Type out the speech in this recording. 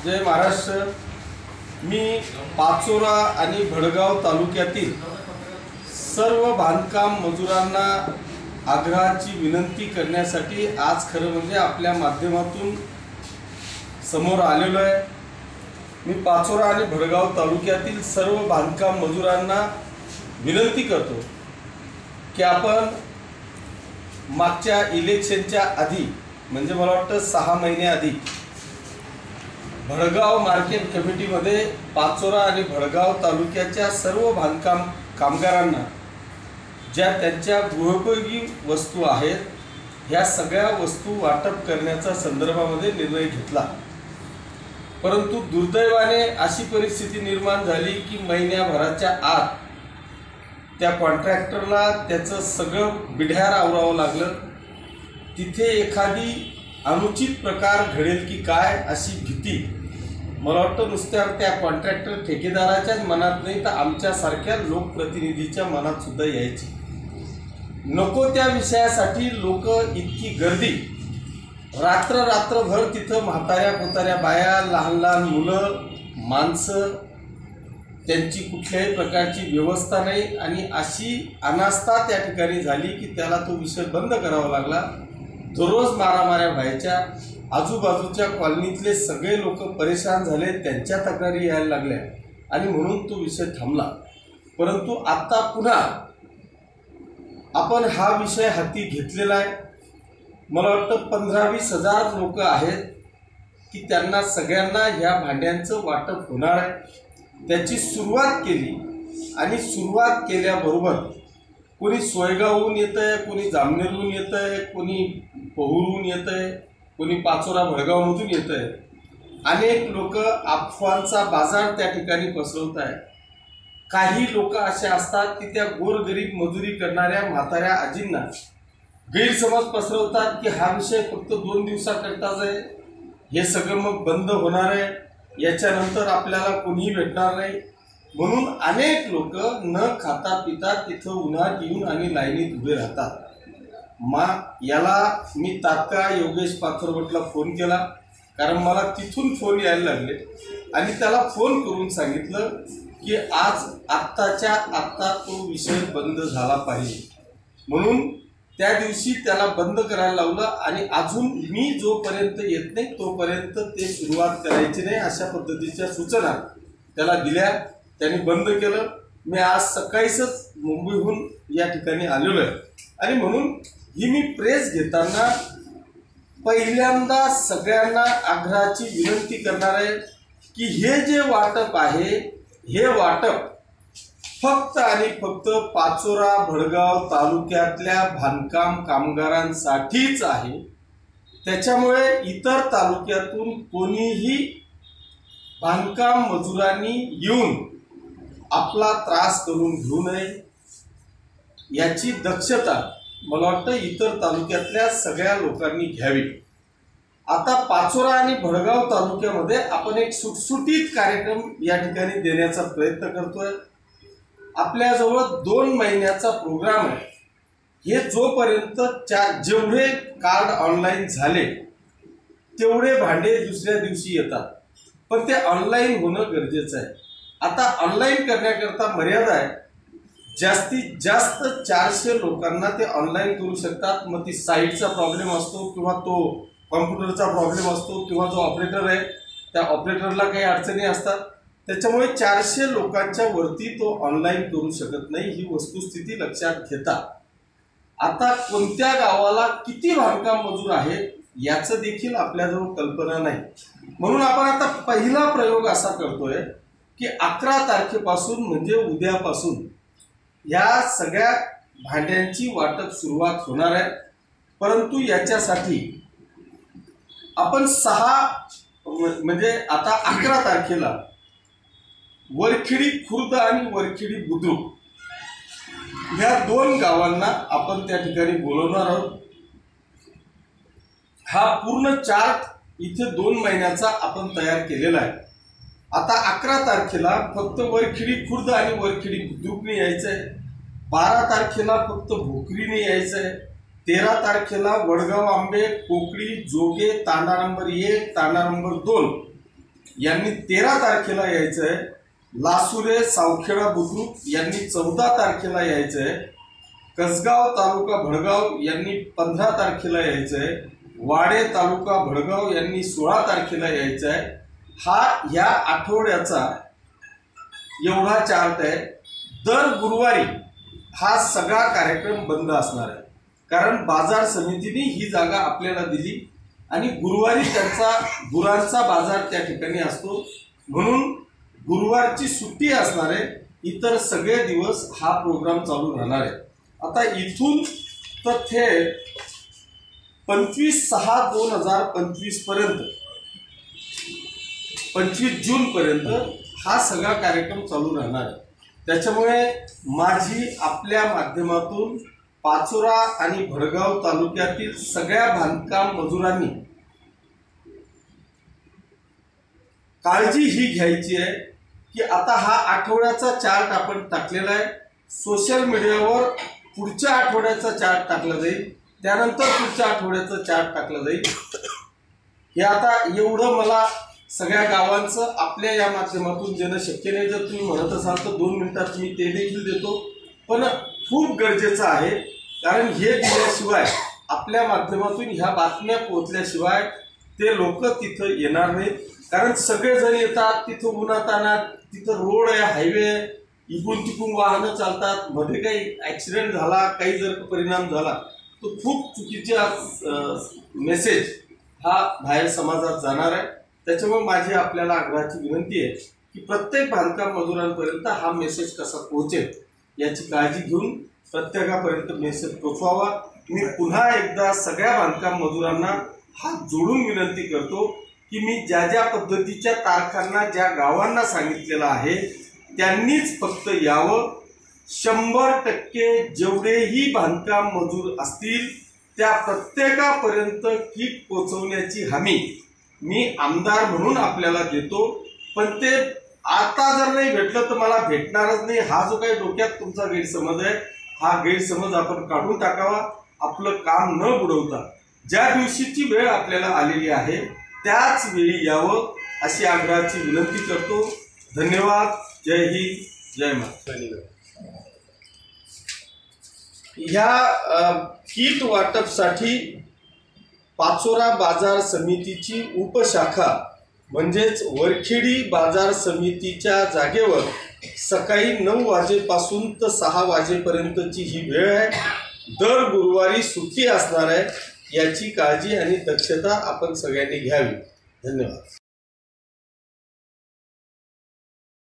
जय महाराष्ट्र। मी पाचोरा आणि भडगाव तालुक्यातील सर्व बांधकाम मजुरांना आग्रहाची विनंती करण्यासाठी आज खरं म्हणजे आपल्या माध्यमातून समोर आलेलो आहे। मी पाचोरा आणि भडगाव तालुक्यातील सर्व बांधकाम मजुरांना विनंती करतो की आपण मागच्या इलेक्शनच्या आधी म्हणजे मला वाटतं 6 महिन्याआधी भडगाव मार्केट कमिटीमध्ये पाचोरा आणि भडगाव तालुक्याच्या सर्व बांधकाम कामगारांना ज्या त्यांच्या गृहोपयोगी वस्तू आहेत ह्या सगळ्या वस्तू वाटप करण्याचा संदर्भामध्ये निर्णय घेतला। परंतु दुर्दैवाने अशी परिस्थिती निर्माण झाली की महिन्याभराच्या आत त्या कॉन्ट्रॅक्टरला त्याचं सगळं बिढ्यार आवरावं लागलं। तिथे एखादी अनुचित प्रकार घडेल की काय अशी भीती मला वाटतं नुसत्या त्या कॉन्ट्रॅक्टर ठेकेदाराच्याच मनात नाही तर आमच्यासारख्या लोकप्रतिनिधीच्या मनात सुद्धा यायची। नको त्या विषयासाठी लोक इतकी गर्दी, रात्रभर तिथं म्हाताऱ्या कोताऱ्या बाया, लहान लहान मुलं, माणसं, त्यांची कुठल्याही प्रकारची व्यवस्था नाही आणि अशी अनास्था त्या ठिकाणी झाली की त्याला तो विषय बंद करावा लागला। दररोज मारामाऱ्या व्हायच्या, आजूबाजूच्या कॉलनीतले सगळे लोक परेशान झाले, त्यांच्या तक्रारी यायला लागल्या आणि म्हणून तो विषय थांबला। परंतु आता पुन्हा आपण हा विषय हाती घेतलेला आहे। मला वाटतं 15-20 हजार लोक आहेत की त्यांना सगळ्यांना ह्या भांड्यांचं वाटप होणार आहे। त्याची सुरुवात केली आणि सुरुवात केल्याबरोबर कोणी सोयगावहून येतंय, कोणी जामनेरहून येतंय, कोणी पहुरहून येतंय, कोणी पाचोरा भडगावमधून येतंय। अनेक लोक अफवांचा बाजार त्या ठिकाणी पसरवत आहेत। काही लोक असे असतात की त्या गोरगरीब मजुरी करणाऱ्या म्हाताऱ्या आजींना गैरसमज पसरवतात की हा विषय फक्त 2 दिवसाकरताच आहे, हे सगळं मग बंद होणार आहे, याच्यानंतर आपल्याला कोणीही भेटणार नाही। म्हणून अनेक लोक न खाता पिता तिथं उन्हात येऊन आणि लाईनीत उभे राहतात। याला मी तात्काळ योगेश पाथरवटला फोन केला, कारण मला तिथून फोन यायला लागले आणि त्याला फोन करून सांगितलं की आत्ताच्या आत्ता तो विषय बंद झाला पाहिजे। म्हणून त्या दिवशी त्याला बंद करायला लावलं आणि अजून मी जोपर्यंत येत नाही तोपर्यंत ते सुरुवात करायची नाही अशा पद्धतीच्या सूचना त्याला दिल्या। त्यांनी बंद केलं। मी आज सकाळीच मुंबईहून या ठिकाणी आलेलो आहे आणि म्हणून ही मी प्रेस घेताना पहिल्यांदा सगळ्यांना आग्रहाची विनंती करणार आहे की हे जे वाटप आहे हे वाटप फक्त आणि फक्त पाचोरा भडगाव तालुक्यातल्या बांधकाम कामगारांसाठीच आहे। त्याच्यामुळे इतर तालुक्यातून कोणीही बांधकाम मजुरांनी येऊन आपला त्रास करून घेऊ नये याची दक्षता मला वाटतं इतर तालुक्यातल्या सगळ्या लोकांनी घ्यावी। आता पाचोरा आणि भडगाव तालुक्यामध्ये आपण एक सुटसुटीत कार्यक्रम या ठिकाणी देण्याचा प्रयत्न करतोय। आपल्याजवळ 2 महिन्याचा प्रोग्राम आहे। हे जोपर्यंत जेवढे कार्ड ऑनलाईन झाले तेवढे भांडे दुसऱ्या दिवशी येतात, पण ते ऑनलाईन होणं गरजेचं आहे। आता ऑनलाईन करण्याकरता मर्यादा आहे, जास्तीत जास्त 400 लोकांना ते ऑनलाईन करू शकतात। मग ती साईटचा प्रॉब्लेम असतो किंवा तो कॉम्प्युटरचा प्रॉब्लेम असतो किंवा जो ऑपरेटर आहे त्या ऑपरेटरला काही अडचणी असतात, त्याच्यामुळे 400 लोकांच्या वरती तो ऑनलाईन करू शकत नाही। ही वस्तुस्थिती लक्षात घेता आता कोणत्या गावाला किती बांधकाम मजूर आहेत याचं देखील आपल्याजवळ कल्पना नाही। म्हणून आपण आता पहिला प्रयोग असा करतोय की 11 तारखेपासून म्हणजे उद्यापासून या सगळ्या भांड्यांची वाटप सुरुवात होणार आहे। परंतु याच्यासाठी आपण 6 म्हणजे आता 11 तारखेला वरखेडी खुर्द आणि वरखेडी बुद्रुक ह्या 2 गावांना आपण त्या ठिकाणी बोलवणार आहोत। हा पूर्ण चार्ट इथे 2 महिन्याचा आपण तयार केलेला आहे। आता 11 तारखेला फक्त वरखेडी खुर्द आणि वरखेडी बुद्रुकने यायचं आहे। 12 तारखेला फक्त भोकरीने यायचं आहे। 13 तारखेला वडगाव आंबे, कोकडी, जोगे, तांडा नंबर 1, तांडा नंबर 2 यांनी 13 तारखेला यायचं आहे, लासुरे सावखेडा बुद्रुक यांनी 14 तारखेला यायचं आहे, कसगाव तालुका भडगाव यांनी 15 तारखेला यायचं आहे, वाडे तालुका भडगाव यांनी 16 तारखेला यायचं आहे। हा ह्या आठवड्याचा एवढा चार्ट आहे। दर गुरुवारी हा सगळा कार्यक्रम बंद असणार आहे, कारण बाजार समितीने ही जागा आपल्याला दिली आणि गुरुवारी त्यांचा गुरांचा बाजार त्या ठिकाणी असतो, म्हणून गुरुवारची सुट्टी असणार आहे। इतर सगळे दिवस हा प्रोग्राम चालू राहणार आहे। आता इथून तर थेट 25/6/2025 पर्यंत 25 जून पर्यंत हा सगळा कार्यक्रम चालू राहणार आहे। त्याच्यामुळे माझी आपल्या माध्यमातून पाचोरा आणि भडगाव तालुक्यातील सगळ्या बांधकाम मजुरांनी काळजी ही घ्यायची आहे की आता हा आठवड्याचा चार्ट आपण टाकलेला आहे, सोशल मीडियावर पुढच्या आठवड्याचा चार्ट टाकला जाईल, त्यानंतर पुढच्या आठवड्याचा चार्ट टाकला जाईल। हे आता एवढं मला सगळ्या गावांचं आपल्या या माध्यमातून देणं शक्य नाही। जर तुम्ही म्हणत असाल तर 2 मिनिटात मी ते देखील देतो, पण खूप गरजेचं आहे, कारण हे दिल्याशिवाय आपल्या माध्यमातून ह्या बातम्या पोहोचल्याशिवाय ते लोक तिथं येणार नाहीत। कारण सगळेजण येतात तिथं उन्हातान्हात, तिथं रोड आहे, हायवे आहे, इकडून तिकडून वाहनं चालतात, मध्ये काही ॲक्सिडेंट झाला, काही जर परिणाम झाला तर खूप चुकीचा मेसेज हा बाहेर समाजात जाणार आहे। त्याच्यामुळे माझी आपल्याला आग्रहाची विनंती आहे की प्रत्येक बांधकाम मजुरांपर्यंत हा मेसेज कसा पोहोचेल याची काळजी घेऊन प्रत्येकापर्यंत मेसेज पोहोचवावा। मी पुन्हा एकदा सगळ्या बांधकाम मजुरांना हात जोडून विनंती करतो की मी ज्या ज्या पद्धतीच्या तारखांना ज्या गावांना सांगितलेलं आहे त्यांनीच फक्त यावं। 100% जेवढेही बांधकाम मजूर असतील त्या प्रत्येकापर्यंत किट पोहोचवण्याची हमी मी आमदार म्हणून आपल्याला देतो, पण ते आता जर नाही भेटलं तर मला भेटणारच नाही। हा जो काही डोक्यात तुमचा गैरसमज आहे हा गैरसमज आपण काढून टाकावा, आपलं काम न बुडवता ज्या दिवशीची वेळ आपल्याला आलेली आहे त्याच वेळी यावं अशी आग्रहाची विनंती करतो। धन्यवाद। जय हिंद, जय महाराष्ट्र। ह्या किट वाटपसाठी पाचोरा बाजार समितीची उपशाखा म्हणजेच वरखेडी बाजार समितीच्या जागेवर सकाळी 9 वाजेपासून तर 6 वाजेपर्यंतची ही वेळ आहे। दर गुरुवारी सुट्टी असणार आहे, याची काळजी आणि दक्षता आपण सगळ्यांनी घ्यावी। धन्यवाद।